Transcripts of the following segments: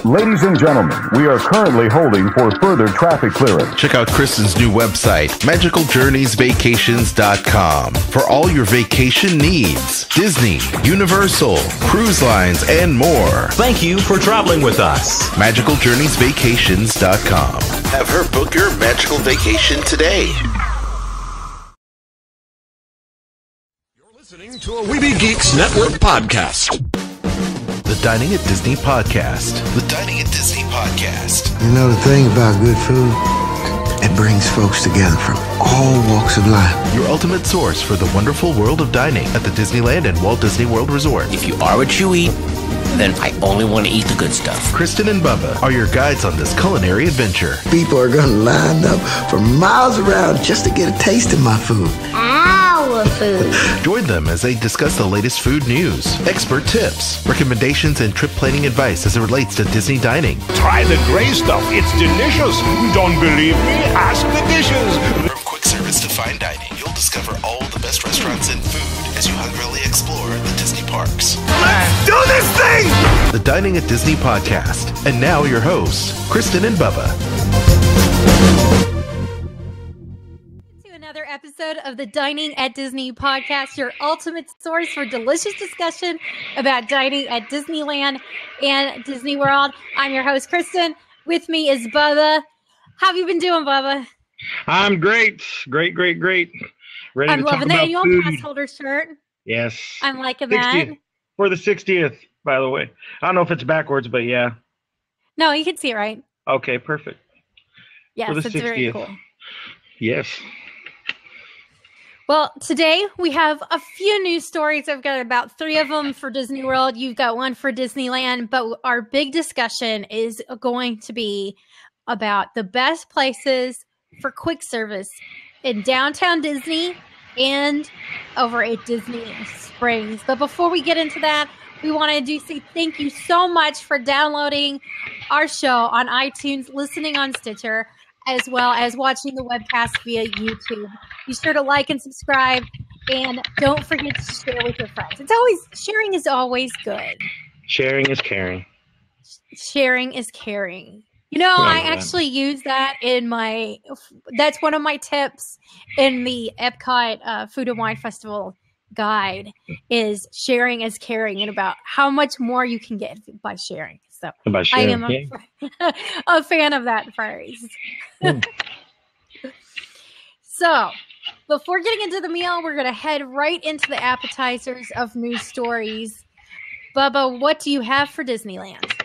Ladies and gentlemen, we are currently holding for further traffic clearance. Check out Kristen's new website, magicaljourneysvacations.com, for all your vacation needs. Disney, Universal, cruise lines, and more. Thank you for traveling with us. magicaljourneysvacations.com. Have her book your magical vacation today. You're listening to a Weeby Geeks Network podcast. The Dining at Disney podcast. The Dining at Disney podcast. You know the thing about good food? It brings folks together from all walks of life. Your ultimate source for the wonderful world of dining at the Disneyland and Walt Disney World Resort. If you are what you eat, then I only want to eat the good stuff. Kristen and Bubba are your guides on this culinary adventure. People are going to line up for miles around just to get a taste of my food. Our food. Join them as they discuss the latest food news, expert tips, recommendations, and trip planning advice as it relates to Disney dining. Try the gray stuff. It's delicious. Don't believe me? Ask the dishes. From quick service to fine dining, you'll discover all the best restaurants and food as you hungrily explore the Disney parks. Let's do this thing! The Dining at Disney podcast. And now your hosts, Kristen and Bubba. To another episode of the Dining at Disney podcast, your ultimate source for delicious discussion about dining at Disneyland and Disney World. I'm your host, Kristen. With me is Bubba. How have you been doing, Bubba? I'm great. Great. Ready I'm to loving talk that about annual food. pass holder shirt. Yes. I'm liking that. 60th. For the 60th, by the way. I don't know if it's backwards, but yeah. No, you can see it right. Okay, perfect. Yes, For the it's very 60th. cool. Yes. Well, today we have a few news stories. I've got about 3 of them for Disney World. You've got 1 for Disneyland. But our big discussion is going to be about the best places for quick service in downtown Disney and over at Disney Springs. But before we get into that, we wanted to say thank you so much for downloading our show on iTunes, listening on Stitcher, as well as watching the webcast via YouTube. Be sure to like and subscribe, and don't forget to share with your friends. Sharing is always good. Sharing is caring. Sharing is caring. You know, I actually use that that's one of my tips in the Epcot Food and Wine Festival guide, is sharing is caring, and about how much more you can get by sharing. So By sharing, I am a fan of that phrase. So before getting into the meal, we're going to head right into the appetizers of news stories. Bubba, what do you have for Disneyland?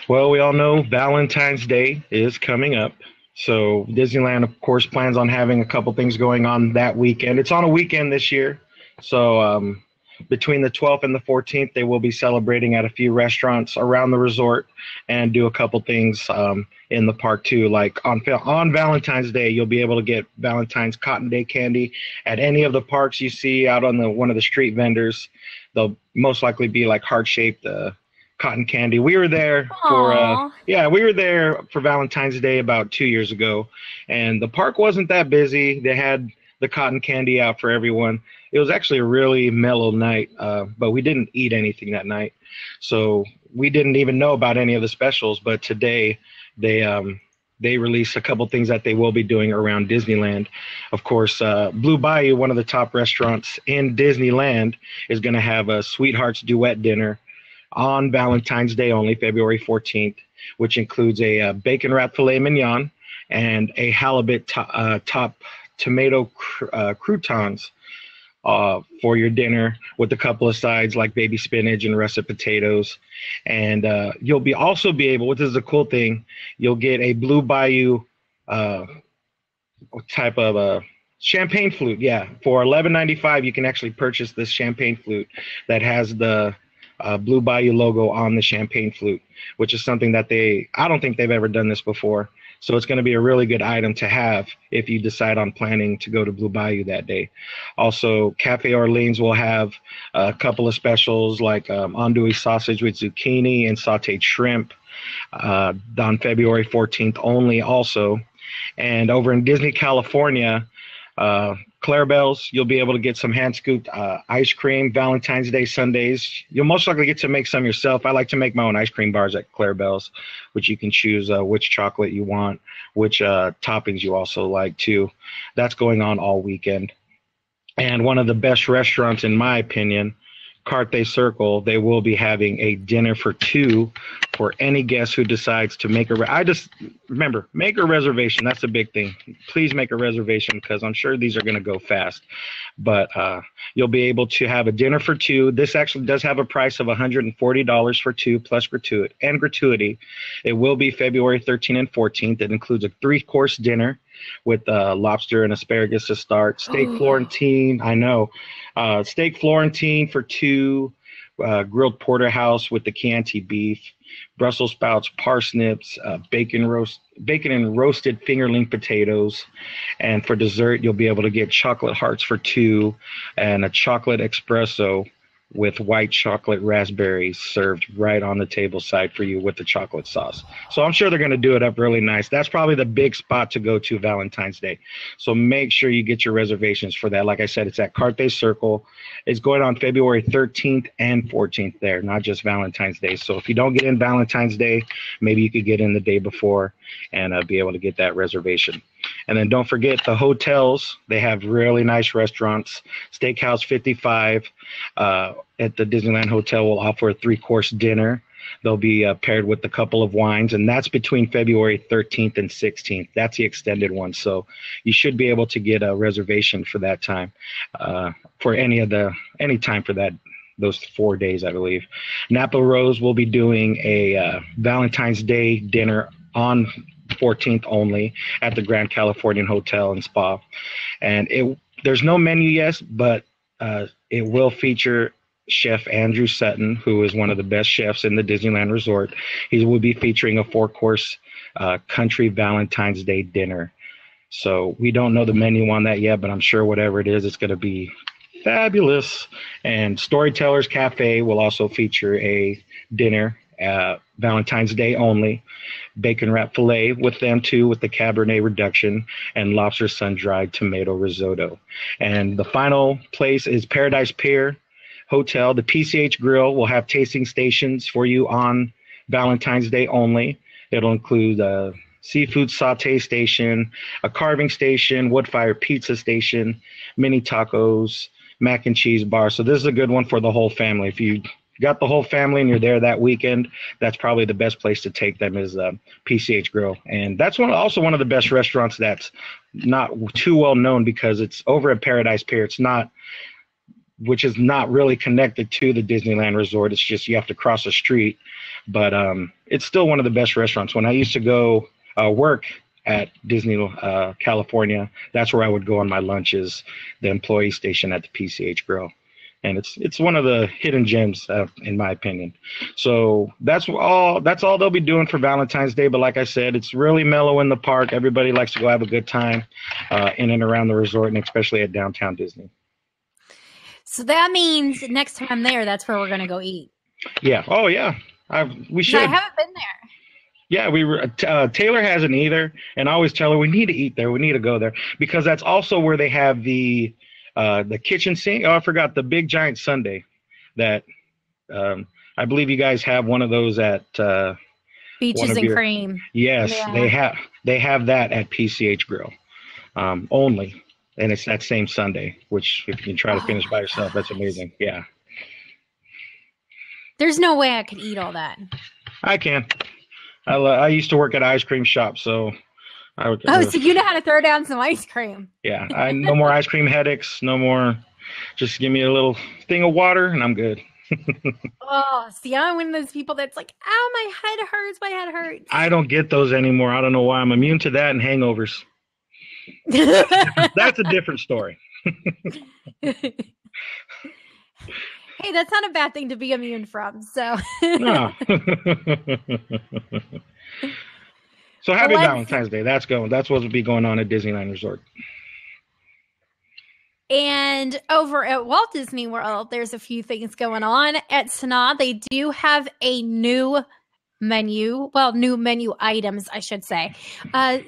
Well, we all know Valentine's Day is coming up. So Disneyland, of course, plans on having a couple things going on that weekend. It's on a weekend this year. So between the 12th and the 14th, they will be celebrating at a few restaurants around the resort and do a couple things in the park too. Like on Valentine's Day, you'll be able to get Valentine's Cotton Day candy at any of the parks you see out on one of the street vendors. They'll most likely be like heart-shaped cotton candy. We were there for Valentine's Day about 2 years ago, and the park wasn't that busy. They had the cotton candy out for everyone. It was actually a really mellow night, but we didn't eat anything that night, so we didn't even know about any of the specials. But today they released a couple things that they will be doing around Disneyland. Of course, Blue Bayou, one of the top restaurants in Disneyland, is going to have a Sweethearts Duet dinner on Valentine's Day only, February 14th, which includes a bacon wrapped filet mignon and a halibut top tomato croutons for your dinner, with a couple of sides like baby spinach and russet potatoes. And you'll also be able, which is a cool thing, you'll get a Blue Bayou type of champagne flute. Yeah, for $11.95, you can actually purchase this champagne flute that has the Blue Bayou logo on the champagne flute, which is something that I don't think they've ever done this before. So it's going to be a really good item to have if you decide on planning to go to Blue Bayou that day. Also, Cafe Orleans will have a couple of specials like andouille sausage with zucchini and sauteed shrimp on February 14th only also. And over in Disney California, Clarabelle's, you'll be able to get some hand scooped ice cream. Valentine's Day Sundays, you'll most likely get to make some yourself. I like to make my own ice cream bars at Clarabelle's, which you can choose which chocolate you want, which toppings you also like too. That's going on all weekend. And one of the best restaurants, in my opinion, Carthay Circle, they will be having a dinner for two for any guest who decides to make make a reservation. That's a big thing. Please make a reservation because I'm sure these are going to go fast. But you'll be able to have a dinner for two. This actually does have a price of $140 for two plus gratuity. It will be February 13th and 14th. It includes a 3-course dinner with lobster and asparagus to start. Steak Florentine, I know. Steak Florentine for two, grilled porterhouse with the Chianti beef, Brussels sprouts, parsnips, bacon and roasted fingerling potatoes. And for dessert, you'll be able to get chocolate hearts for two and a chocolate espresso with white chocolate raspberries served right on the table side for you with the chocolate sauce. So I'm sure they're going to do it up really nice. That's probably the big spot to go to Valentine's Day. So make sure you get your reservations for that. Like I said, it's at Carthay Circle. It's going on February 13th and 14th there, not just Valentine's Day. So if you don't get in Valentine's Day, maybe you could get in the day before and be able to get that reservation. And then don't forget the hotels. They have really nice restaurants. Steakhouse 55 at the Disneyland Hotel will offer a 3-course dinner. They'll be paired with a couple of wines, and that's between February 13th and 16th. That's the extended one. So you should be able to get a reservation for that time, for any time for those 4 days, I believe. Napa Rose will be doing a Valentine's Day dinner on 14th only at the Grand Californian Hotel and Spa. And there's no menu yet, but it will feature Chef Andrew Sutton, who is one of the best chefs in the Disneyland Resort. He will be featuring a 4-course country Valentine's Day dinner. So we don't know the menu on that yet, but I'm sure whatever it is, it's going to be fabulous. And Storytellers Cafe will also feature a dinner Valentine's Day only. Bacon wrap filet with them too, with the Cabernet reduction, and lobster sun-dried tomato risotto. And the final place is Paradise Pier Hotel. The PCH Grill will have tasting stations for you on Valentine's Day only. It'll include a seafood saute station, a carving station, wood fire pizza station, mini tacos, mac and cheese bar. So this is a good one for the whole family. If you got the whole family and you're there that weekend, that's probably the best place to take them is PCH Grill. And that's also one of the best restaurants that's not too well known because it's over at Paradise Pier. Which is not really connected to the Disneyland Resort. It's just you have to cross a street. But it's still one of the best restaurants. When I used to go work at Disney California, that's where I would go on my lunches, the employee station at the PCH Grill. And it's one of the hidden gems, in my opinion. So that's all they'll be doing for Valentine's Day. But like I said, it's really mellow in the park. Everybody likes to go have a good time in and around the resort, and especially at Downtown Disney. So that means next time there, that's where we're going to go eat. Yeah. Oh, yeah. We should. I haven't been there. Yeah, Taylor hasn't either. And I always tell her, we need to eat there. We need to go there. Because that's also where they have the kitchen sink. Oh, I forgot the big giant sundae that I believe you guys have one of those at Beaches and Cream. Yes, yeah. They have that at PCH Grill only. And it's that same Sunday, which if you can try to finish by yourself, that's amazing. Yeah. There's no way I could eat all that. I can. I used to work at an ice cream shop, so I would. So you know how to throw down some ice cream. Yeah. No more ice cream headaches. No more. Just give me a little thing of water, and I'm good. See, I'm one of those people that's like, ow, my head hurts. I don't get those anymore. I don't know why. I'm immune to that and hangovers. That's a different story. Hey, that's not a bad thing to be immune from. So, no. So happy Valentine's Day. That's what will be going on at Disneyland Resort. And over at Walt Disney World, there's a few things going on. At Sanaa, they do have a new menu. Well, new menu items, I should say.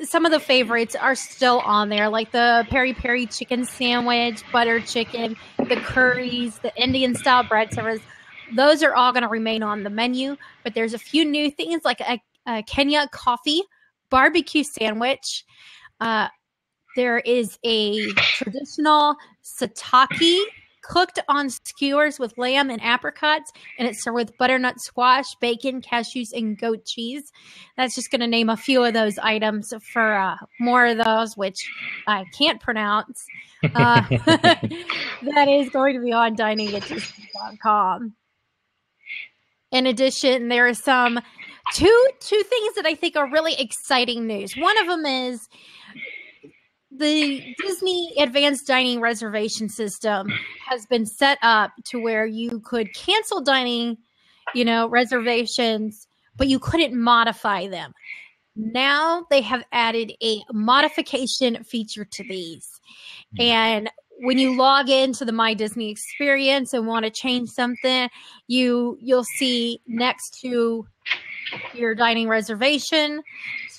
Some of the favorites are still on there, like the peri peri chicken sandwich, butter chicken, the curries, the Indian style bread servers. Those are all going to remain on the menu, but there's a few new things like a Kenya coffee barbecue sandwich. There is a traditional sataki cooked on skewers with lamb and apricots, and it's served with butternut squash, bacon, cashews, and goat cheese. That's just going to name a few of those items. For more of those, which I can't pronounce, that is going to be on dining@disney.com. In addition, there are some two things that I think are really exciting news. One of them is the Disney Advanced Dining Reservation System has been set up to where you could cancel dining, reservations, but you couldn't modify them. Now they have added a modification feature to these. And when you log into the My Disney experience and want to change something, you'll see next to your dining reservation,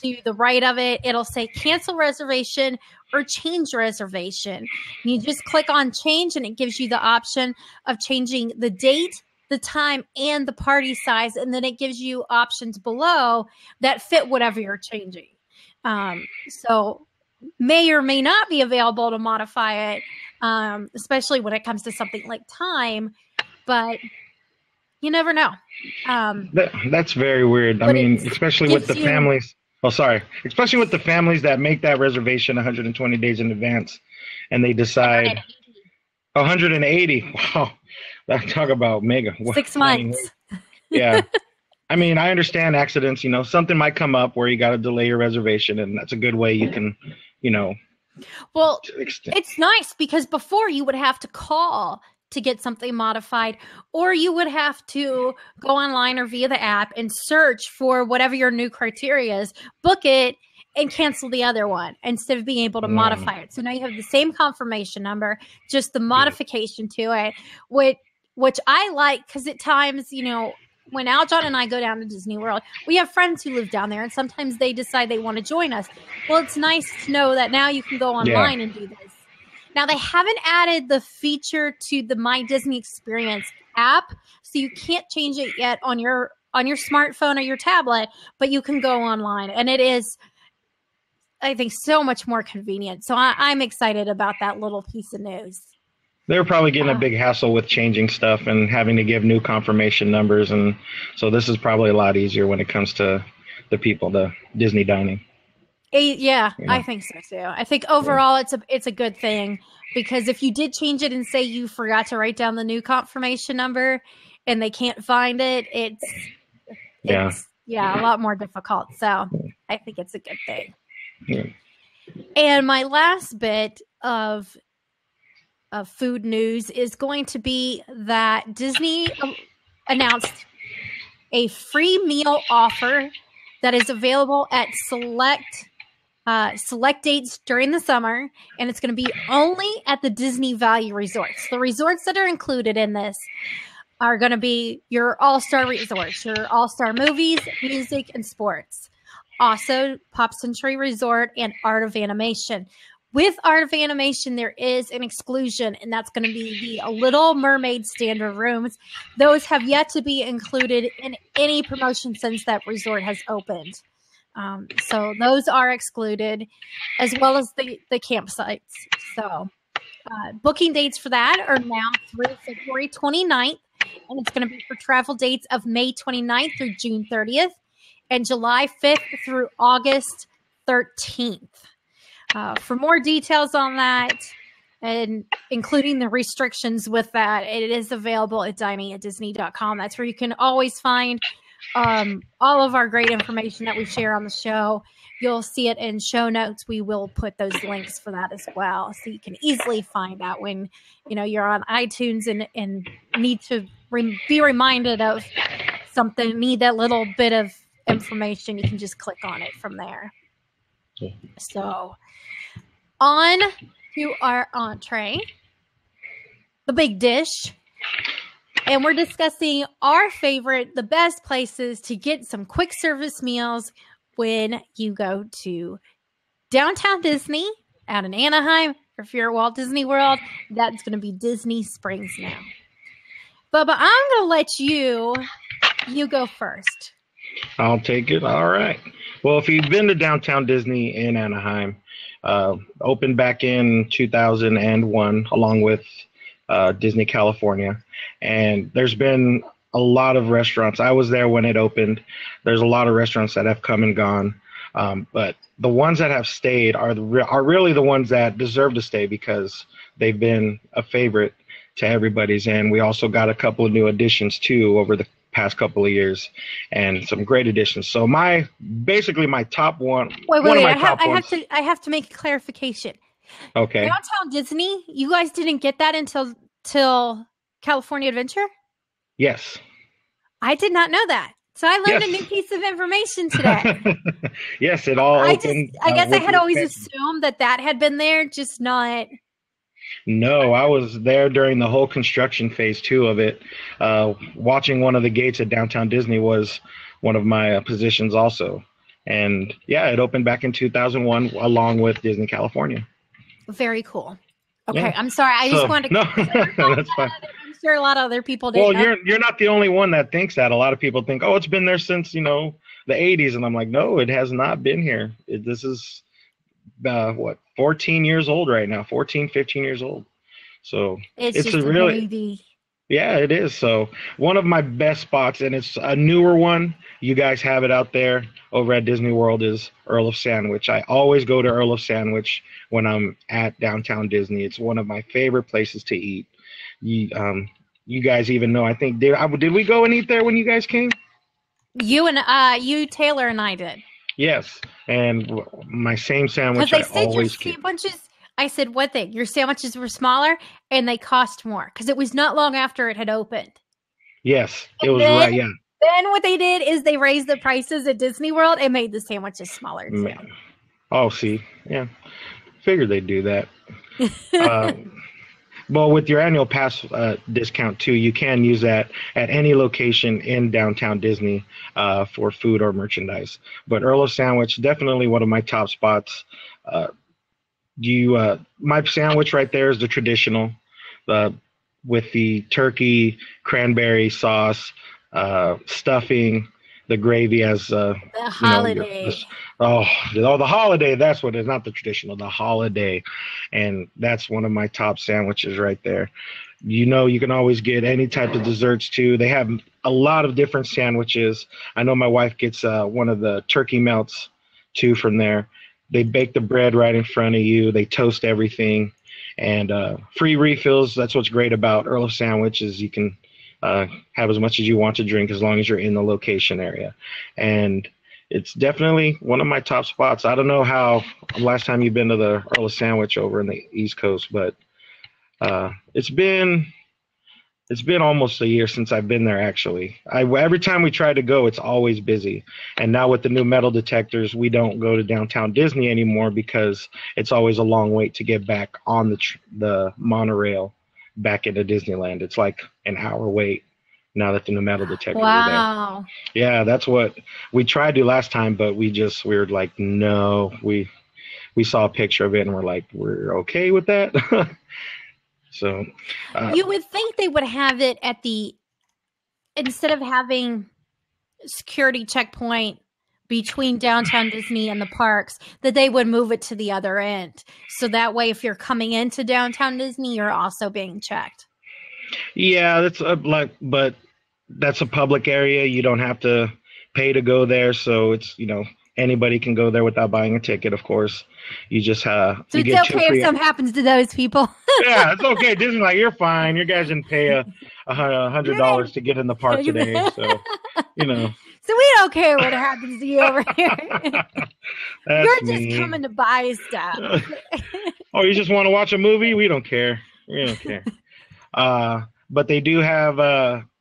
to the right of it, it'll say cancel reservation or change reservation. And you just click on change, and it gives you the option of changing the date, the time, and the party size. And then it gives you options below that fit whatever you're changing. So may or may not be available to modify it, especially when it comes to something like time, but you never know. That's very weird. I mean, especially with the families. Oh, sorry. Especially with the families that make that reservation 120 days in advance, and they decide 180. Wow, talk about mega. 6 months. Yeah. I mean, I understand accidents. Something might come up where you got to delay your reservation, and that's a good way you can, Well, it's nice because before you would have to call to get something modified, or you would have to go online or via the app and search for whatever your new criteria is, book it, and cancel the other one instead of being able to modify it. So now you have the same confirmation number, just the modification to it, which I like because at times, when Aljon and I go down to Disney World, we have friends who live down there, and sometimes they decide they want to join us. Well, it's nice to know that now you can go online and do this. Now, they haven't added the feature to the My Disney Experience app, so you can't change it yet on your smartphone or your tablet, but you can go online, and it is, I think, so much more convenient. So I'm excited about that little piece of news. They're probably getting a big hassle with changing stuff and having to give new confirmation numbers, and so this is probably a lot easier when it comes to the Disney dining. Yeah, I think so too. I think overall it's a good thing, because if you did change it and say you forgot to write down the new confirmation number and they can't find it, it's a lot more difficult. So I think it's a good thing. Yeah. And my last bit of food news is going to be that Disney announced a free meal offer that is available at select dates during the summer, and it's going to be only at the Disney Value Resorts. The resorts that are included in this are going to be your all-star resorts, your all-star movies, music, and sports. Also, Pop Century Resort and Art of Animation. With Art of Animation, there is an exclusion, and that's going to be the Little Mermaid standard rooms. Those have yet to be included in any promotion since that resort has opened. So those are excluded, as well as the campsites. So booking dates for that are now through February 29th, and it's going to be for travel dates of May 29th through June 30th, and July 5th through August 13th. For more details on that, and including the restrictions with that, it is available at dining@disney.com. That's where you can always find all of our great information that we share on the show. You'll see it in show notes. We will put those links for that as well, so you can easily find out when you're on iTunes and need to be reminded of something, need that little bit of information. You can just click on it from there. Okay. So on to our entree, the big dish. And we're discussing our favorite, the best places to get some quick service meals when you go to Downtown Disney out in Anaheim. Or if you're at Walt Disney World, that's going to be Disney Springs now. Bubba, I'm going to let you go first. I'll take it. All right. Well, if you've been to Downtown Disney in Anaheim, opened back in 2001 along with Disney California, and there's been a lot of restaurants. I was there when it opened. There's a lot of restaurants that have come and gone, but the ones that have stayed are really the ones that deserve to stay because they've been a favorite to everybody's. And we also got a couple of new additions too over the past couple of years, and some great additions. So my top one. Wait! I have to make a clarification. Okay. Downtown Disney, you guys didn't get that till California Adventure? Yes. I did not know that. So I learned a new piece of information today. Yes, it all opened. I guess I had always assumed that had been there, just not. No, I was there during the whole construction phase too of it. Watching one of the gates at Downtown Disney was one of my positions also. And yeah, it opened back in 2001 along with Disney California. Very cool. Okay, Yeah. I'm sorry. I just wanted to. No, that's fine. I'm sure a lot of other people did. Well, you're not the only one that thinks that. A lot of people think, oh, it's been there since, the 80s. And I'm like, no, it has not been here. This is 14 years old right now, 14, 15 years old. So it's just a really baby. Yeah, it is. So one of my best spots, and it's a newer one. You guys have it out there over at Disney World, is Earl of Sandwich. I always go to Earl of Sandwich when I'm at Downtown Disney. It's one of my favorite places to eat. You guys even know, I think, did we go and eat there when you guys came? You, Taylor, and I did. Yes, and my same sandwich. Because they said your sandwiches. I said, what thing? Your sandwiches were smaller and they cost more because it was not long after it had opened. Yes, it was right. Yeah. Then what they did is they raised the prices at Disney World and made the sandwiches smaller too. Oh, see, yeah, figured they'd do that. Well, with your annual pass discount too, you can use that at any location in Downtown Disney for food or merchandise. But Earl of Sandwich, definitely one of my top spots. My sandwich right there is the traditional, with the turkey, cranberry sauce, stuffing, the gravy as the holiday. The holiday. That's what it is, not the traditional, the holiday. And that's one of my top sandwiches right there. You can always get any type of desserts too. They have a lot of different sandwiches. I know my wife gets one of the turkey melts too from there. They bake the bread right in front of you. They toast everything, and free refills. That's what's great about Earl of Sandwich is you can have as much as you want to drink as long as you're in the location area. And it's definitely one of my top spots. I don't know how last time you've been to the Earl of Sandwich over in the East Coast, but it's been almost a year since I've been there, actually. Every time we try to go, it's always busy. And now with the new metal detectors, we don't go to Downtown Disney anymore because it's always a long wait to get back on the monorail back into Disneyland. It's like an hour wait now that the new metal detectors are there. Yeah, that's what we tried to do last time, but we were like, no. We saw a picture of it and we're like, we're okay with that. So you would think they would have it at instead of having security checkpoint between Downtown Disney and the parks, that they would move it to the other end. So that way, if you're coming into Downtown Disney, you're also being checked. Yeah, that's but that's a public area. You don't have to pay to go there. So it's, anybody can go there without buying a ticket, of course. You just have. So it's okay if something happens to those people. Yeah, it's okay. Disney's like, you're fine. You guys didn't pay $100 to get in the park today, so So we don't care what happens to you over here. You're just coming to buy stuff. Oh, you just want to watch a movie? We don't care. We don't care. But they do have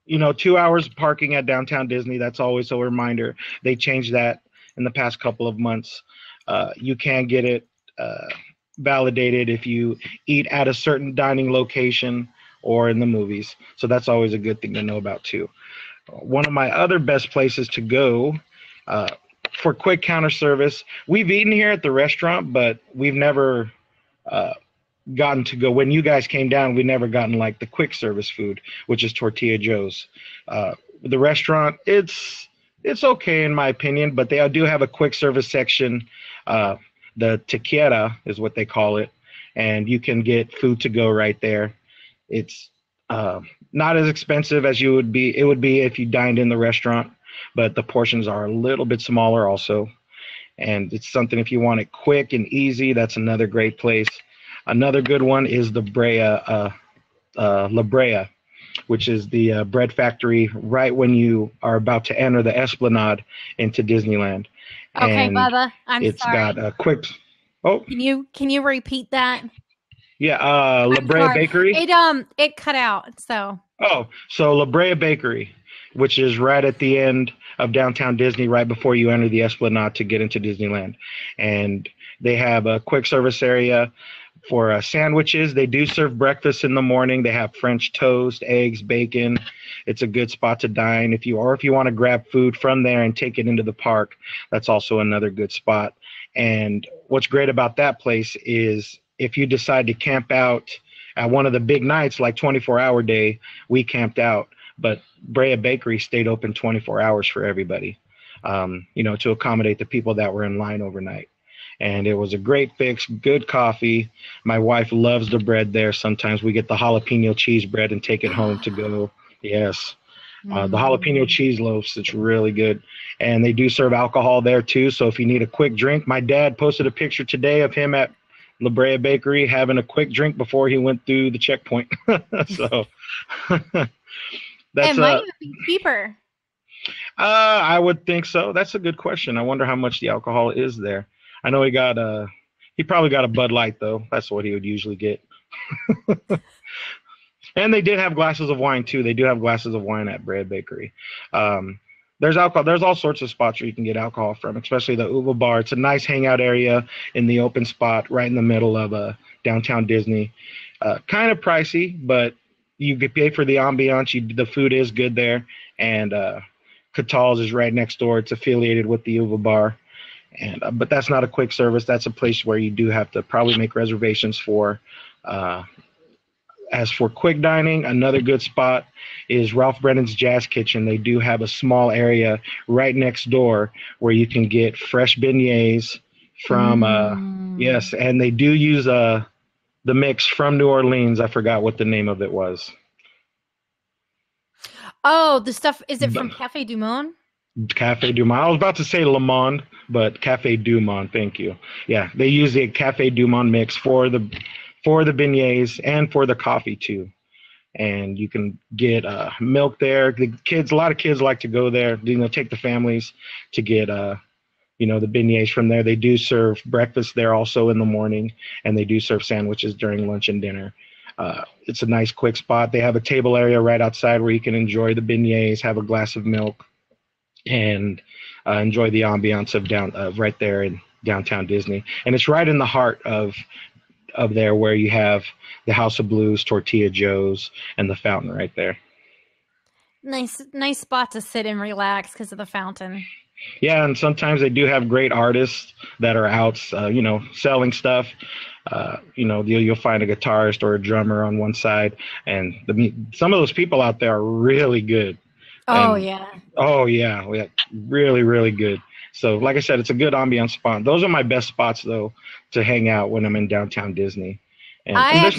2 hours parking at Downtown Disney. That's always a reminder. They changed that in the past couple of months. You can get it validated if you eat at a certain dining location or in the movies. So that's always a good thing to know about too. One of my other best places to go for quick counter service, we've eaten here at the restaurant, but we've never gotten to go. When you guys came down, we never gotten like the quick service food, which is Tortilla Joes. The restaurant, it's okay in my opinion, but they do have a quick service section. The tequila is what they call it, and you can get food to go right there. It's not as expensive as it would be if you dined in the restaurant, but the portions are a little bit smaller also. And it's something, if you want it quick and easy, that's another great place. Another good one is the La Brea, which is the bread factory right when you are about to enter the Esplanade into Disneyland. Okay, and Bubba, I'm sorry. It's got a quick. Oh, can you repeat that? Yeah, La Brea Bakery. It cut out. So La Brea Bakery, which is right at the end of downtown Disney, right before you enter the Esplanade to get into Disneyland, and they have a quick service area for sandwiches. They do serve breakfast in the morning. They have French toast, eggs, bacon. It's a good spot to dine. If you want to grab food from there and take it into the park, that's also another good spot. And what's great about that place is if you decide to camp out at one of the big nights, like 24-hour day, we camped out, but Brea Bakery stayed open 24 hours for everybody, to accommodate the people that were in line overnight. And it was a great fix, good coffee. My wife loves the bread there. Sometimes we get the jalapeno cheese bread and take it home to go. Yes. The jalapeno cheese loaves, it's really good. And they do serve alcohol there too. So if you need a quick drink, my dad posted a picture today of him at La Brea Bakery having a quick drink before he went through the checkpoint. So that's it might even be cheaper. I would think so. That's a good question. I wonder how much the alcohol is there. I know he probably got a Bud Light though. That's what he would usually get. And they did have glasses of wine too. They do have glasses of wine at Brea Bakery. There's alcohol. There's all sorts of spots where you can get alcohol from, especially the Uva Bar. It's a nice hangout area in the open spot right in the middle of downtown Disney. Kind of pricey, but you get paid for the ambiance. The food is good there. And Catal's is right next door. It's affiliated with the Uva Bar. And but that's not a quick service. That's a place where you do have to probably make reservations for. As for quick dining, another good spot is Ralph Brennan's Jazz Kitchen. They do have a small area right next door where you can get fresh beignets from yes, and they do use the mix from New Orleans. I forgot what the name of it was. Oh, the stuff, is it from Café du Monde? Café du Monde. I was about to say Le Monde, but Café du Monde. Thank you. Yeah, they use the Café du Monde mix for the beignets and for the coffee too. And you can get milk there. A lot of kids like to go there, take the families to get the beignets from there. They do serve breakfast there also in the morning, and they do serve sandwiches during lunch and dinner. It's a nice quick spot. They have a table area right outside where you can enjoy the beignets, have a glass of milk, and enjoy the ambiance of right there in downtown Disney. And it's right in the heart of there where you have the House of Blues, Tortilla Joes, and the fountain right there. Nice spot to sit and relax because of the fountain. Yeah, and sometimes they do have great artists that are out, selling stuff. You'll find a guitarist or a drummer on one side, and some of those people out there are really good. Oh, and, yeah. Oh, yeah. Really, really good. So, like I said, it's a good ambiance spot. Those are my best spots, though, to hang out when I'm in downtown Disney. I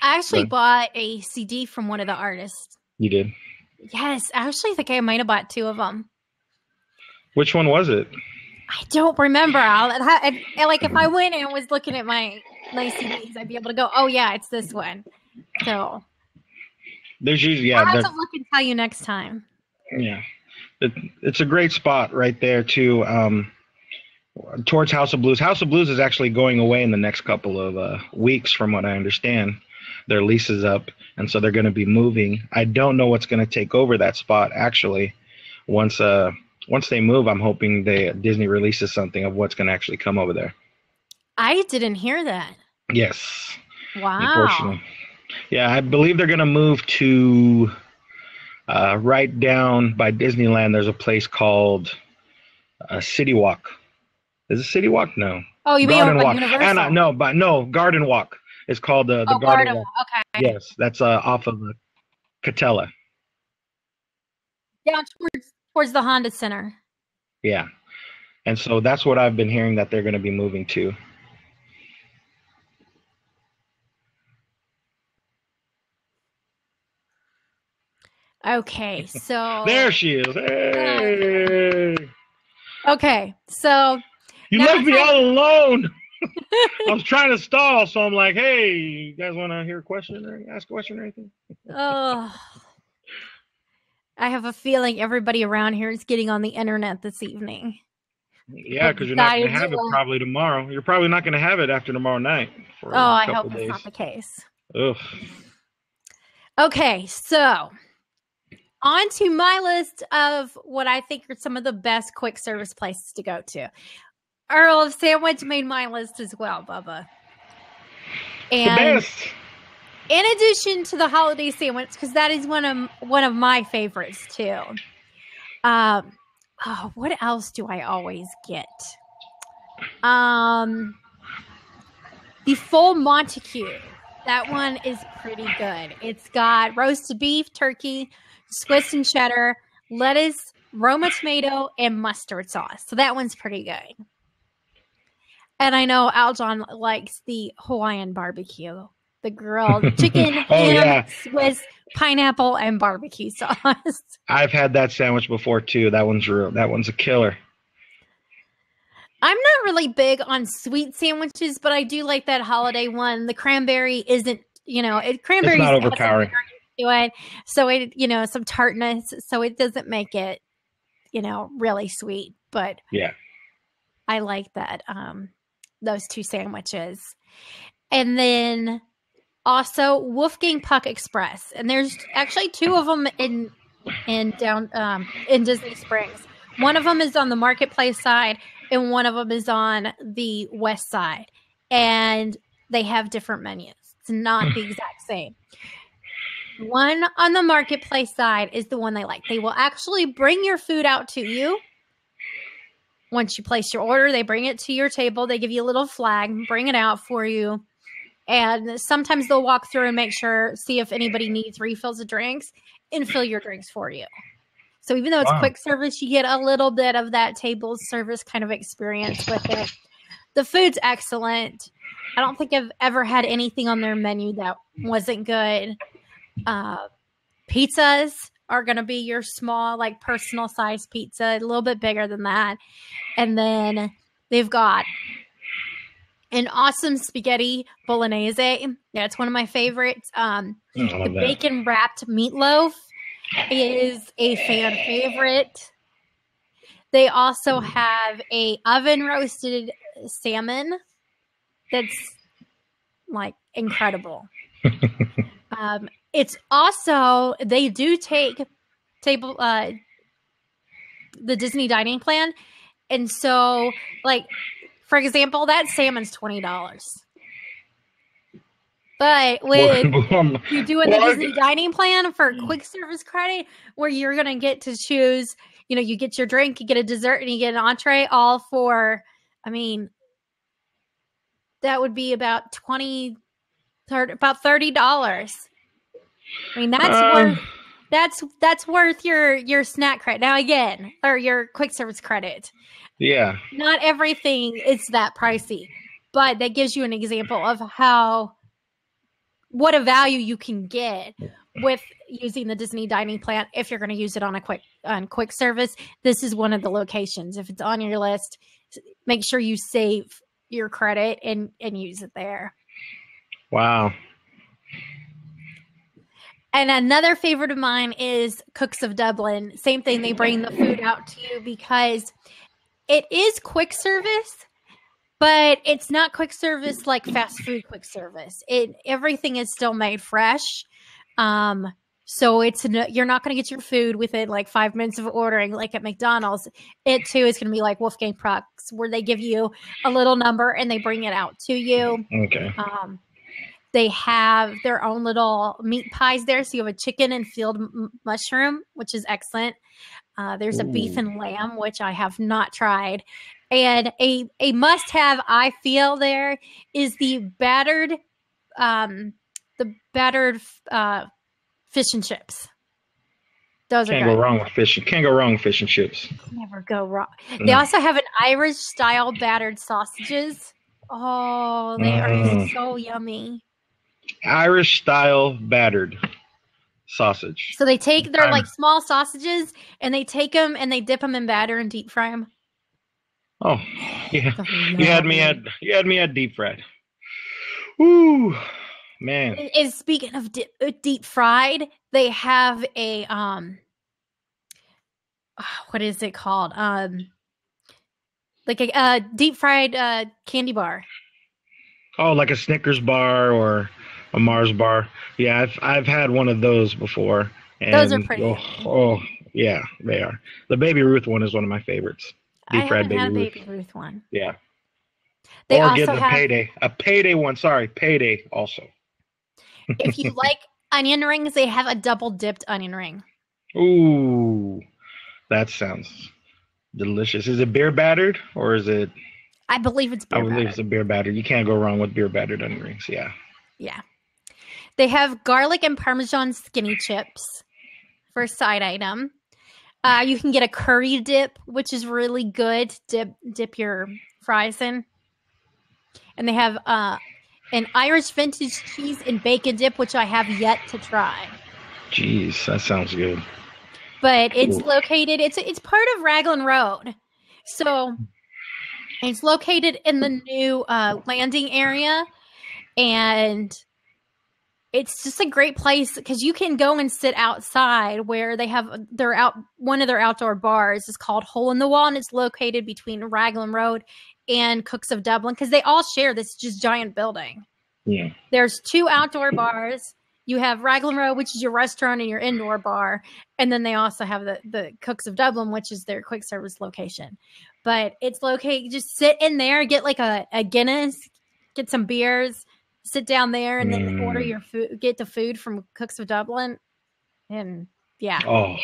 actually bought a CD from one of the artists. You did? Yes. I actually think I might have bought two of them. Which one was it? I don't remember. If I went and was looking at my CDs, I'd be able to go, oh, yeah, it's this one. So there's usually, I'll have to look and tell you next time. Yeah. It's a great spot right there, too, towards House of Blues. House of Blues is actually going away in the next couple of weeks, from what I understand. Their lease is up, and so they're going to be moving. I don't know what's going to take over that spot, actually. Once they move, I'm hoping Disney releases something of what's going to actually come over there. I didn't hear that. Yes. Wow. Unfortunately. Yeah, I believe they're going to move to right down by Disneyland. There's a place called City Walk. Is it City Walk? No. Oh, you Garden mean Walk. Universal? No, Garden Walk. It's called the Garden Walk. Okay. Yes, that's off of the Catella. Down towards the Honda Center. Yeah. And so that's what I've been hearing that they're going to be moving to. Okay, so There she is. Hey. Okay, so You left me all alone. I was trying to stall, so I'm like, hey, you guys want to hear a question or ask a question or anything? Oh, I have a feeling everybody around here is getting on the internet this evening. Yeah, because you're not going to have it probably tomorrow. You're probably not going to have it after tomorrow night. For I hope that's not the case. Ugh. Okay, so on to my list of what I think are some of the best quick service places to go to. Earl of Sandwich made my list as well, Bubba. And the best. In addition to the holiday sandwich, because that is one of my favorites too. What else do I always get? The full Montague. That one is pretty good. It's got roasted beef, turkey, Swiss and cheddar, lettuce, Roma tomato, and mustard sauce. So that one's pretty good. And I know Aljon likes the Hawaiian barbecue, the grilled chicken, ham, Swiss, pineapple, and barbecue sauce. I've had that sandwich before too. That one's a killer. I'm not really big on sweet sandwiches, but I do like that holiday one. The cranberry isn't, cranberry is not overpowering to it. So it, some tartness, so it doesn't make it, really sweet. But yeah, I like that. Those two sandwiches. And then also Wolfgang Puck Express. And there's actually two of them in Disney Springs. One of them is on the marketplace side and one of them is on the west side. And they have different menus. It's not the exact same. One on the marketplace side is the one they like. They will actually bring your food out to you. Once you place your order, they bring it to your table. They give you a little flag, bring it out for you. And sometimes they'll walk through and see if anybody needs refills of drinks and fill your drinks for you. So even though it's quick service, you get a little bit of that table service kind of experience with it. The food's excellent. I don't think I've ever had anything on their menu that wasn't good. Pizzas are going to be your small, personal size pizza, a little bit bigger than that. And then they've got an awesome spaghetti bolognese. That's one of my favorites. The bacon wrapped meatloaf is a fan favorite. They also have a oven roasted salmon that's incredible. It's also, they do take the Disney dining plan. And so, for example, that salmon's $20. But with you doing the Disney dining plan for quick service credit, where you're going to get to choose, you get your drink, you get a dessert, and you get an entree all for, that would be about $30. That's worth your snack credit. Now again, or your quick service credit. Yeah. Not everything is that pricey, but that gives you an example of what a value you can get with using the Disney dining plan if you're going to use it on quick service. This is one of the locations. If it's on your list, make sure you save your credit and use it there. Wow. And another favorite of mine is Cooks of Dublin. Same thing. They bring the food out to you because it is quick service, but it's not quick service like fast food quick service. Everything is still made fresh. So you're not going to get your food within 5 minutes of ordering like at McDonald's. It too is going to be like Wolfgang Puck's, where they give you a little number and they bring it out to you. Okay. They have their own little meat pies there. So you have a chicken and field mushroom, which is excellent. There's a beef and lamb, which I have not tried. And a must-have I feel there is the battered fish and chips. Those Can't are good. go wrong with fish. Can't go wrong with fish and chips. Never go wrong. They also have an Irish style battered sausages. Oh, they are so yummy. Irish style battered sausage. So they're like small sausages, and they take them and they dip them in batter and deep fry them. Oh, yeah. You had me at deep fried. Woo, man. And speaking of deep fried, they have a what is it called? Like a deep fried candy bar. Oh, like a Snickers bar or a Mars bar. Yeah, I've had one of those before. And, those are pretty. Oh, yeah, they are. The Baby Ruth one is one of my favorites. Deep fried Baby Ruth one. Yeah. They or also get the have payday one. Sorry, payday also. If you like onion rings, they have a double dipped onion ring. Ooh, that sounds delicious. Is it beer battered or is it? I believe it's beer battered. I believe it's a beer battered. You can't go wrong with beer battered onion rings. Yeah. Yeah. They have garlic and Parmesan skinny chips for a side item. You can get a curry dip, which is really good. Dip your fries in. And they have an Irish vintage cheese and bacon dip, which I have yet to try. Jeez, that sounds good. But it's located. It's part of Raglan Road, so it's located in the new landing area, and it's just a great place because you can go and sit outside where they have one of their outdoor bars is called Hole in the Wall, and it's located between Raglan Road and Cooks of Dublin because they all share this just giant building. Yeah. There's 2 outdoor bars. You have Raglan Road, which is your restaurant and your indoor bar, and then they also have the Cooks of Dublin, which is their quick service location. But it's located. Just sit in there, get like a Guinness, get some beers, sit down there, and then order your food. Get the food from Cooks of Dublin, and yeah. Oh,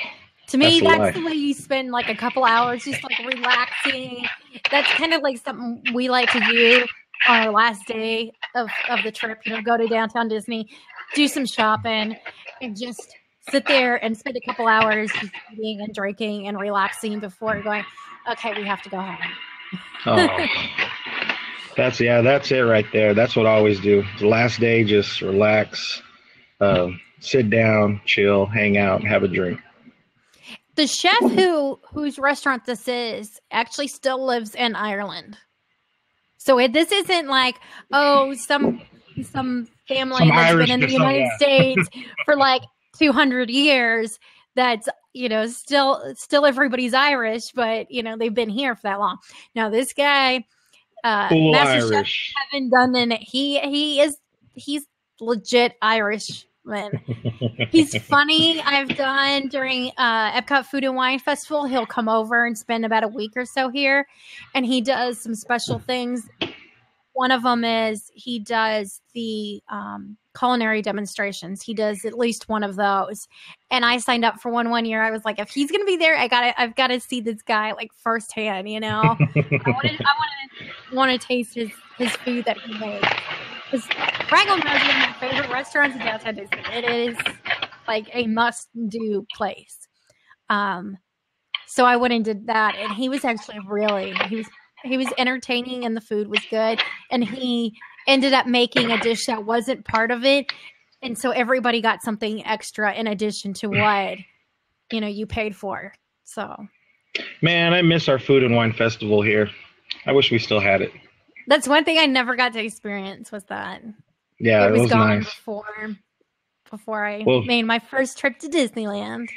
to me, that's the way you spend like a couple hours, just like relaxing. That's kind of like something we like to do on our last day of the trip. Go to downtown Disney, do some shopping, and just sit there and spend a couple hours just eating and drinking and relaxing before going, okay, we have to go home. Oh, that's it right there. That's what I always do. The last day, just relax, sit down, chill, hang out, have a drink. The chef whose restaurant this is actually still lives in Ireland. So this isn't like, some family that's been in the United States for like 200 years that's, still everybody's Irish, but, they've been here for that long. Now, this guy, Master Irish. Chef Kevin Dunnan, he's legit Irish. He's funny. I've done during Epcot Food and Wine Festival. He'll come over and spend about a week or so here, and he does some special things. One of them is he does the culinary demonstrations. He does at least one of those, and I signed up for one year. I was like, if he's going to be there, I've got to see this guy like firsthand. I want to taste his food that he makes. Because Raglan Road is one of my favorite restaurants in downtown Disney. It is like a must-do place. So I went and did that, and he was actually he was entertaining, and the food was good. And he ended up making a dish that wasn't part of it, and so everybody got something extra in addition to what you paid for. So, man, I miss our food and wine festival here. I wish we still had it. That's one thing I never got to experience was that. Yeah, it was gone nice. Before I made my first trip to Disneyland.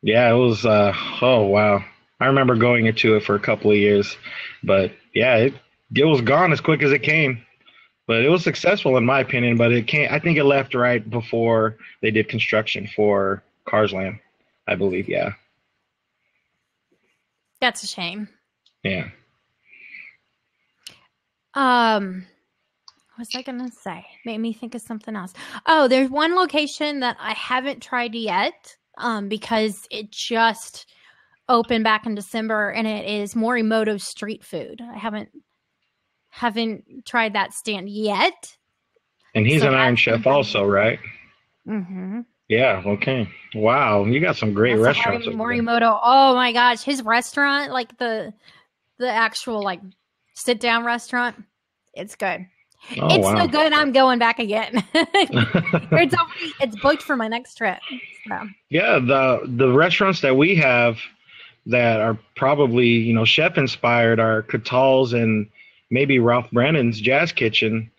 Yeah, it was, oh, wow. I remember going into it for a couple of years. But, yeah, it was gone as quick as it came. But it was successful in my opinion. But I think it left right before they did construction for Cars Land, I believe, yeah. That's a shame. Yeah. was I going to say? Made me think of something else. Oh, there's one location that I haven't tried yet because it just opened back in December, and it is Morimoto street food. I haven't tried that stand yet. And he's an Iron Chef also, right? Mm-hmm. Yeah, okay. Wow, you got some great restaurants. Morimoto. Oh my gosh, his restaurant, like the actual like sit down restaurant, it's good. It's so good. I'm going back again. It's booked for my next trip. So. Yeah, the restaurants that we have that are probably chef inspired are Catal's and maybe Ralph Brennan's Jazz Kitchen.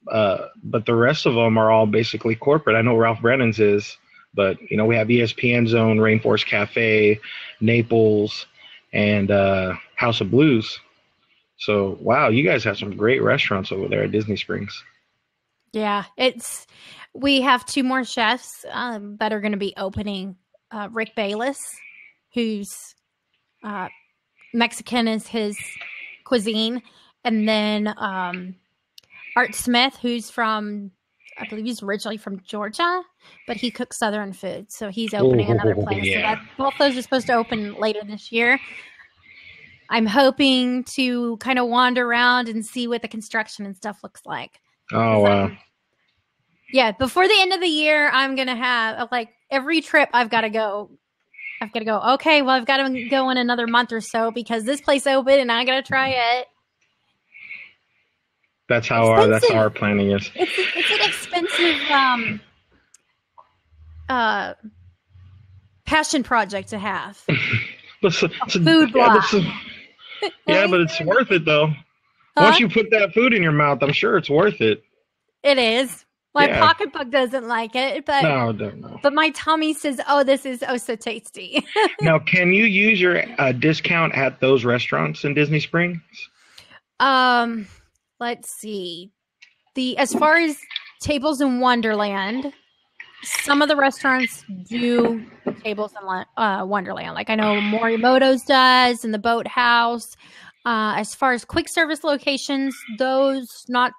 But the rest of them are all basically corporate. I know Ralph Brennan's is, but we have ESPN Zone, Rainforest Cafe, Naples, and House of Blues. So wow, you guys have some great restaurants over there at Disney Springs. Yeah, we have 2 more chefs that are going to be opening. Rick Bayless, who's Mexican is his cuisine, and then Art Smith, who's I believe he's originally from Georgia, but he cooks Southern food. So he's opening another place. Yeah. So both those are supposed to open later this year. I'm hoping to kind of wander around and see what the construction and stuff looks like. Oh, wow. Yeah, before the end of the year, I'm going to have, like, every trip I've got to go. Okay, well, I've got to go in another month or so because this place opened and I got to try it. That's how our planning is. It's an expensive passion project to have. Food block. Yeah, but it's worth it though. Huh? Once you put that food in your mouth, I'm sure it's worth it. It is. My pocketbook doesn't like it, but no, don't know. But my tummy says, "Oh, this is so tasty." Now, can you use your discount at those restaurants in Disney Springs? Let's see. As far as Tables in Wonderland, some of the restaurants do Tables in Wonderland. Like I know Morimoto's does, and the Boathouse. As far as quick service locations, those not.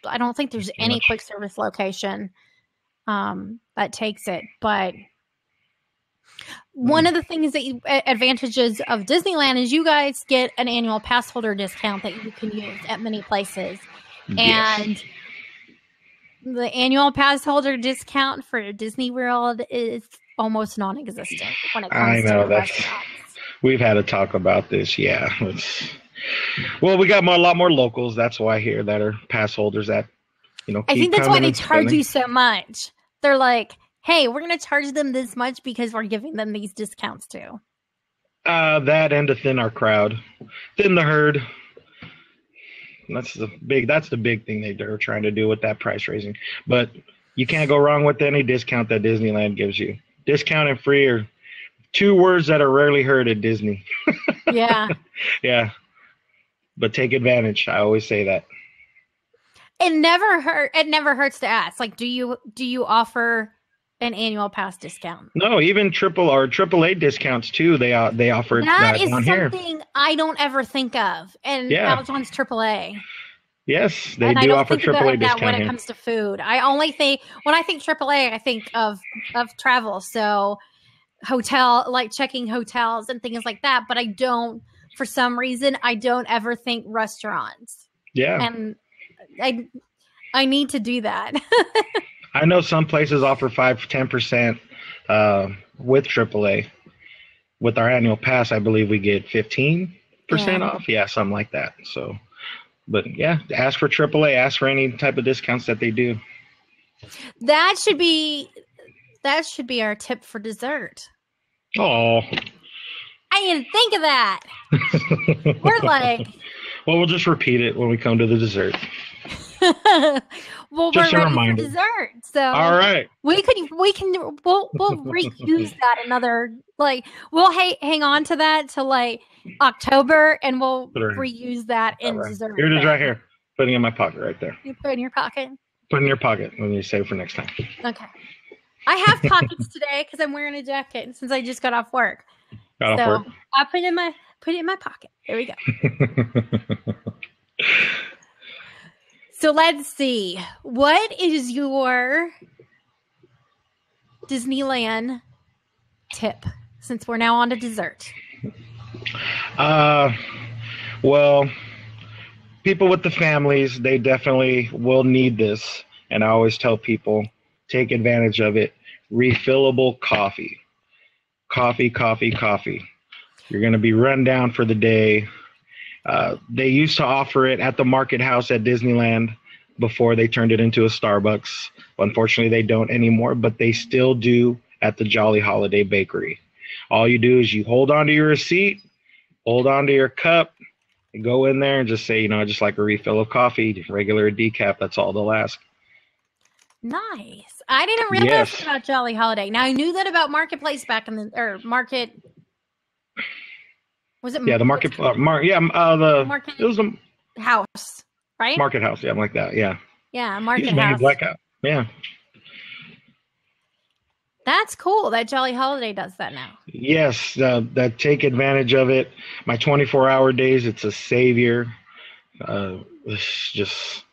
I don't think there's any quick service location that takes it. But one of the things advantages of Disneyland is you guys get an annual pass holder discount that you can use at many places. Yes. And the annual pass holder discount for Disney World is almost non-existent when it comes to restaurants. We've had a talk about this. Yeah. Well, we got a lot more locals. That's why here that are pass holders that, I think that's why they charge you so much. They're like, hey, we're going to charge them this much because we're giving them these discounts too. That and to thin our crowd, thin the herd. That's the big thing they're trying to do with that price raising. But you can't go wrong with any discount that Disneyland gives you. Discount and free are 2 words that are rarely heard at Disney. Yeah. Yeah. But take advantage. I always say that. It never hurts to ask. Like, do you offer an annual pass discount? No, even AAA discounts too. They offer that is on here. Something I don't ever think of. And Aljon's AAA. Yes, they do offer AAA discount when it comes to food. I only think when I think AAA, I think of travel. So hotel, like checking hotels and things like that. But I don't. For some reason, I don't ever think restaurants. Yeah. And I need to do that. I know some places offer 5-10% with AAA. With our annual pass, I believe we get 15% off. Yeah, something like that. So, but yeah, ask for AAA. Ask for any type of discounts that they do. That should be our tip for dessert. Oh. I didn't think of that. We're like, well, we'll just repeat it when we come to the dessert. Well, just we're ready for dessert. So all right, we'll reuse that another we'll hang on to that till like October, and we'll reuse that in dessert. Here it is, right here. Putting it in my pocket, right there. You put it in your pocket. Put it in your pocket when you save for next time. Okay. I have pockets today because I'm wearing a jacket since I just got off work. I put it in my pocket. There we go. So let's see. What is your Disneyland tip, since we're now on to dessert? Well, people with the families, they definitely will need this. And I always tell people, take advantage of it. Refillable coffee. Coffee. You're going to be run down for the day. They used to offer it at the Market House at Disneyland before they turned it into a Starbucks. Unfortunately, they don't anymore, but they still do at the Jolly Holiday Bakery. All you do is you hold on to your receipt, hold on to your cup, and go in there and just say, just like a refill of coffee, regular decaf, that's all they'll ask. Nice. I didn't realize about Jolly Holiday. Now, I knew that about Marketplace back in the, Market. Was it? Yeah, the Market, Market it was the House, right? Market House, yeah, like that, yeah. Yeah, Market House. Blackout. Yeah. That's cool that Jolly Holiday does that now. Yes, that take advantage of it. My 24-hour days, it's a savior. It's just,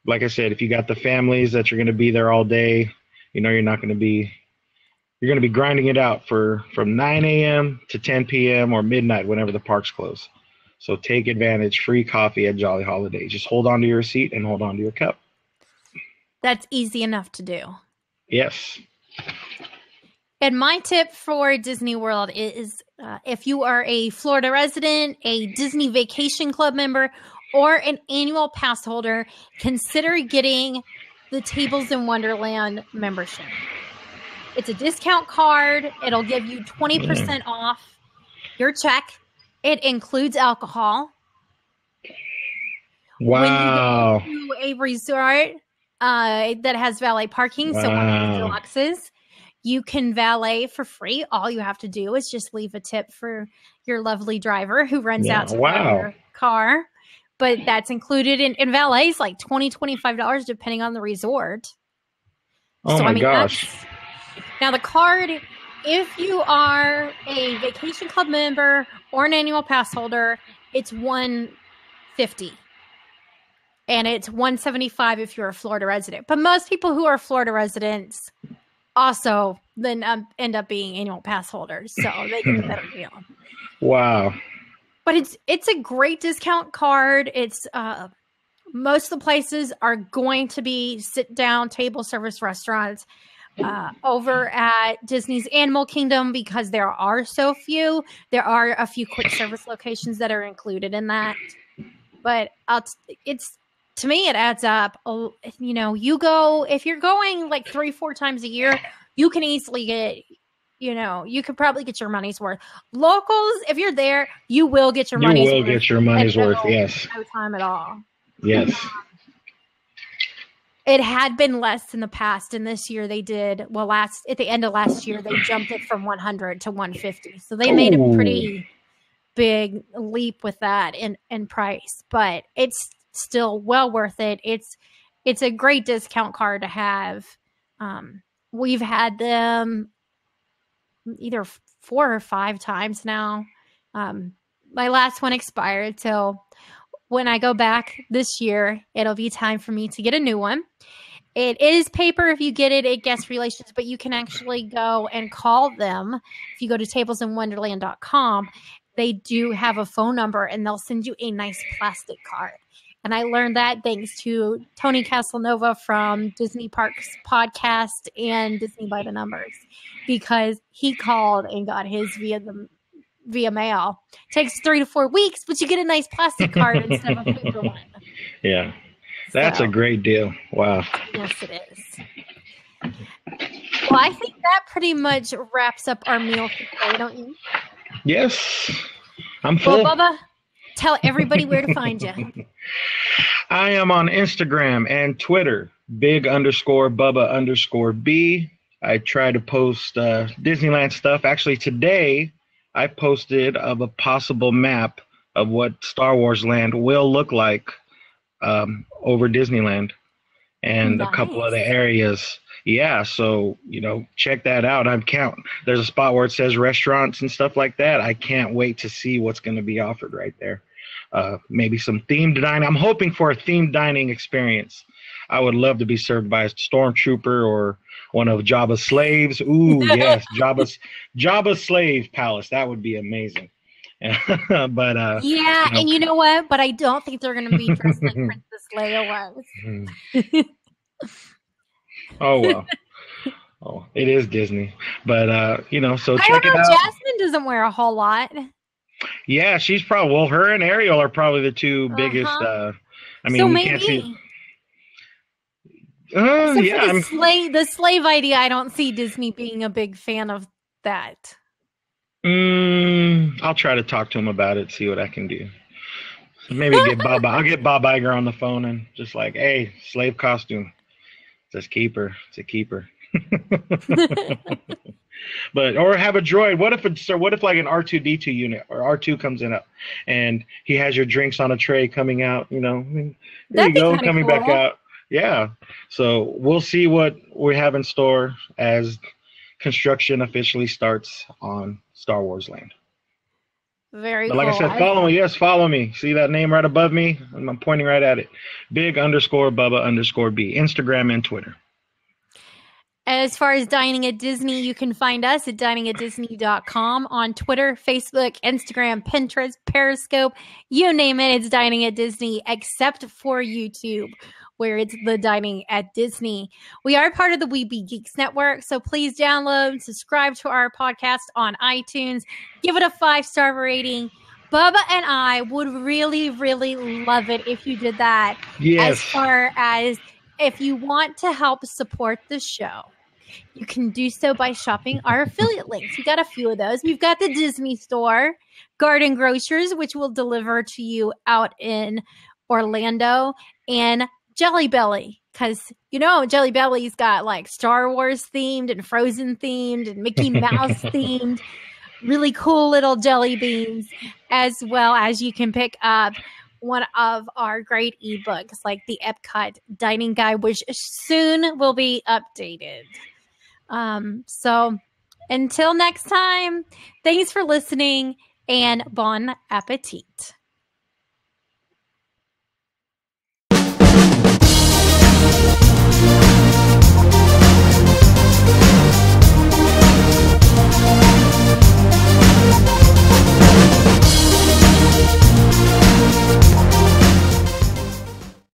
like I said, if you got the families that you're going to be there all day, you're going to be grinding it out from 9 a.m. to 10 p.m. or midnight whenever the parks close. So take advantage, free coffee at Jolly Holiday. Just hold on to your receipt and hold on to your cup. That's easy enough to do. Yes. And my tip for Disney World is if you are a Florida resident, a Disney Vacation Club member, or an annual pass holder, consider getting the Tables in Wonderland membership. It's a discount card. It'll give you 20% off your check. It includes alcohol. Wow. When you go to a resort that has valet parking, so one of the deluxes, you can valet for free. All you have to do is just leave a tip for your lovely driver who runs out to your car. But that's included in valets, like $20, $25, depending on the resort. Oh, so, my gosh. Now, the card, if you are a Vacation Club member or an annual pass holder, it's $150. And it's $175 if you're a Florida resident. But most people who are Florida residents also then end up being annual pass holders, so they get a better deal. Wow. But it's a great discount card. It's most of the places are going to be sit-down table service restaurants over at Disney's Animal Kingdom because there are so few. There are a few quick service locations that are included in that. But to me, it adds up. You go, if you're going like 3-4 times a year, you can easily get, you could probably get your money's worth. Locals, if you're there, you will get your money's worth. You will get your money's worth, yes. No time at all. Yes. It had been less in the past, and this year they did, at the end of last year, they jumped it from 100 to 150. So they made a pretty big leap with that in price, but it's still well worth it. It's a great discount card to have. We've had them either 4 or 5 times now. My last one expired, so when I go back this year, it'll be time for me to get a new one. It is paper if you get it at Guest Relations, but you can actually go and call them. If you go to tablesinwonderland.com, they do have a phone number, and they'll send you a nice plastic card. And I learned that thanks to Tony Casanova from Disney Parks Podcast and Disney by the Numbers, because he called and got his via mail. Takes 3 to 4 weeks, but you get a nice plastic card instead of a paper one. Yeah, that's a great deal. Wow. Yes, it is. Well, I think that pretty much wraps up our meal for today, don't you? Yes, I'm full. Well, Bubba, tell everybody where to find you. I am on Instagram and Twitter, big_Bubba_B. I try to post Disneyland stuff. Actually, today I posted of a possible map of what Star Wars Land will look like over Disneyland and a couple of the areas. Yeah, so, check that out. There's a spot where it says restaurants and stuff like that. I can't wait to see what's going to be offered right there. maybe some themed dining. I'm hoping for a themed dining experience. I would love to be served by a stormtrooper or one of Jabba's slaves. Ooh, yes, Jabba's slave palace. That would be amazing. But yeah, and you know what? But I don't think they're going to be dressed like Princess Leia was. Oh well. Oh, it is Disney. But so check it out. Jasmine doesn't wear a whole lot. Yeah, she's probably her and Ariel are probably the two biggest. I mean, so we can't see. The slave idea, I don't see Disney being a big fan of that. I'll try to talk to him about it, see what I can do. Maybe I'll get Bob Iger on the phone and just like, hey, slave costume. It's a keeper. But or have a droid. What if like an R2D2 unit or R2 comes in up and he has your drinks on a tray coming out, there you go, coming back out. Yeah. So we'll see what we have in store as construction officially starts on Star Wars Land. Very but like cool. I said, follow me. Yes, follow me. See that name right above me? I'm pointing right at it. Big_Bubba_B. Instagram and Twitter. As far as Dining at Disney, you can find us at diningatdisney.com on Twitter, Facebook, Instagram, Pinterest, Periscope. You name it, it's Dining at Disney, except for YouTube, where it's the Dining at Disney. We are part of the Weeby Geeks Network, so please download, subscribe to our podcast on iTunes, give it a 5-star rating. Bubba and I would really, really love it if you did that. Yes. As far as if you want to help support the show, you can do so by shopping our affiliate links. We got a few of those. We've got the Disney Store, Garden Grocers, which will deliver to you out in Orlando, and Jelly Belly, because Jelly Belly's got like Star Wars themed and Frozen themed and Mickey Mouse themed, really cool little jelly beans, as well as you can pick up one of our great ebooks like the Epcot Dining Guide, which soon will be updated. So until next time, thanks for listening and bon appetit.